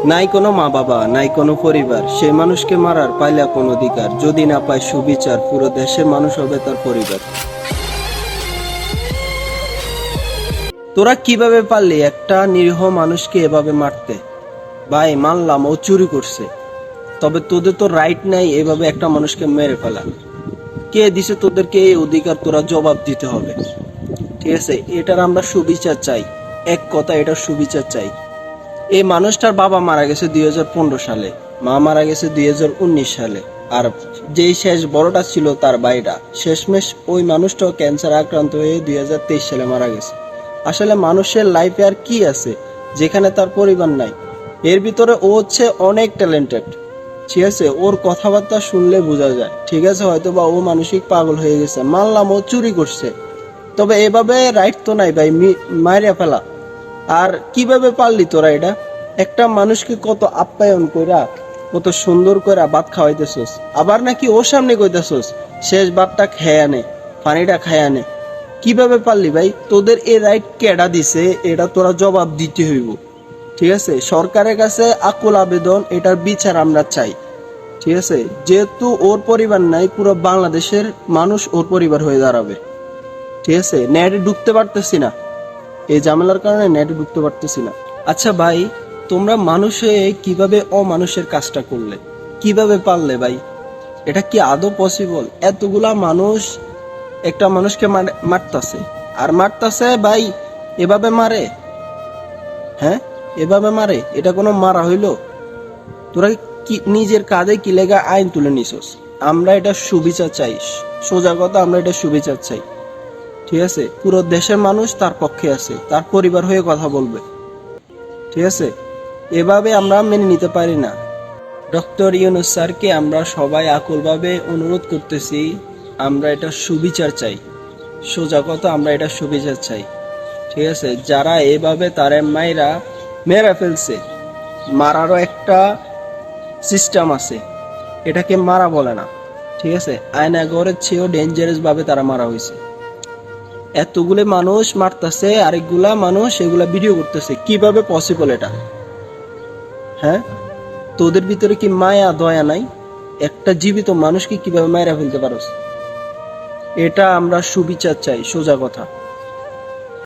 নাই কোনো মা বাবা, নাই কোনো পরিবার, সেই মানুষকে মারার পাইলা কোন অধিকার? যদি না পায় সুবিচার, পুরো দেশের মানুষ হবে তার পরিবার। তোরা কিভাবে পারলি একটা নিরীহ মানুষকে এভাবে মারতে? ভাই মানলাম ও চুরি করছে, তবে তোদের তো রাইট নাই এভাবে একটা মানুষকে মেরে ফেলা। কে দিছে তোদেরকে এই অধিকার? তোরা জবাব দিতে হবে, ঠিক আছে? এটার আমরা সুবিচার চাই, এক কথা এটার সুবিচার চাই। এই মানুষটার বাবা মারা গেছে 2015 সালে, মা মারা গেছে 2019 সালে, আর যেই শেষ বড়টা ছিল তার ভাইটা, শেষমেশ ওই মানুষটাও ক্যান্সার আক্রান্ত হয়ে 2023 সালে মারা গেছে। আসলে মানুষের লাইফে আর কি আছে যেখানে তার পরিবার নাই? এর ভিতরে ও হচ্ছে অনেক ট্যালেন্টেড, ঠিক আছে? ওর কথাবার্তা শুনলে বোঝা যায়, ঠিক আছে? হয়তো বা ও মানসিক পাগল হয়ে গেছে, মানলাম ও চুরি করছে, তবে এভাবে রাইট তো নাই ভাই, মাইরা ফেলা। আর কিভাবে পারলি তোরা এটা? একটা মানুষকে কত আপ্যায়ন কইরা, কত সুন্দর কইরা ভাত খাওয়াইতেছস, আবার নাকি ওর সামনে কইতেছস শেষ ভাতটা খেয়ে আনে, পানিটা খেয়ে আনে। কিভাবে পারলি ভাই? তোদের এই রাইট কেডা দিছে? এটা তোরা জবাব দিতে হইব, ঠিক আছে? সরকারের কাছে আকুল আবেদন, এটার বিচার আমরা চাই, ঠিক আছে? যেহেতু ওর পরিবার নাই, পুরো বাংলাদেশের মানুষ ওর পরিবার হয়ে দাঁড়াবে, ঠিক আছে? নেটে ঢুকতে পারতেছি না, এই ঝামেলার কারণে নেটে ঢুকতে পারতেছি না। আচ্ছা ভাই, তোমরা মানুষ হয়ে কিভাবে অমানুষের কাজটা করলে? কিভাবে পারলে ভাই? এটা কি আদৌ পসিবল? এতগুলা মানুষ একটা মানুষকে মারতাছে, আর মারতাছে ভাই, এভাবে মারে? হ্যাঁ, এভাবে মারে? এটা কোনো মারা হইলো? তোরা কি নিজের কাঁধে কি লেগা আইন তুলে নিছস? আমরা এটা সুবিচার চাই, সোজা কথা, আমরা এটা সুবিচার চাই, ঠিক আছে? পুরো দেশের মানুষ তার পক্ষে আছে, তার পরিবার হয়ে কথা বলবে, ঠিক আছে? এভাবে আমরা মেনে নিতে পারি না। ডক্টর ইউনূস স্যারকে আমরা সবাই আকুলভাবে অনুরোধ করতেছি, আমরা এটা সুবিচার চাই, সোজা কথা, আমরা এটা সুবিচার চাই, ঠিক আছে? যারা এভাবে তারে মেরা ফেলছে, মারারও একটা সিস্টেম আছে, এটাকে মারা বলে না, ঠিক আছে? আয়নাগরের চেয়েও ডেঞ্জারাস ভাবে তারা মারা হয়েছে। এতগুলো মানুষ মারতেছে, আরেকগুলা মানুষ এগুলা ভিডিও করতেছে, কিভাবে পসিবল এটা? হ্যাঁ, তোদের ভিতরে কি মায়া দয়া নাই? একটা জীবিত মানুষকে কিভাবে মায়েরা ফেলতে পারোস? এটা আমরা সুবিচার চাই, সোজা কথা।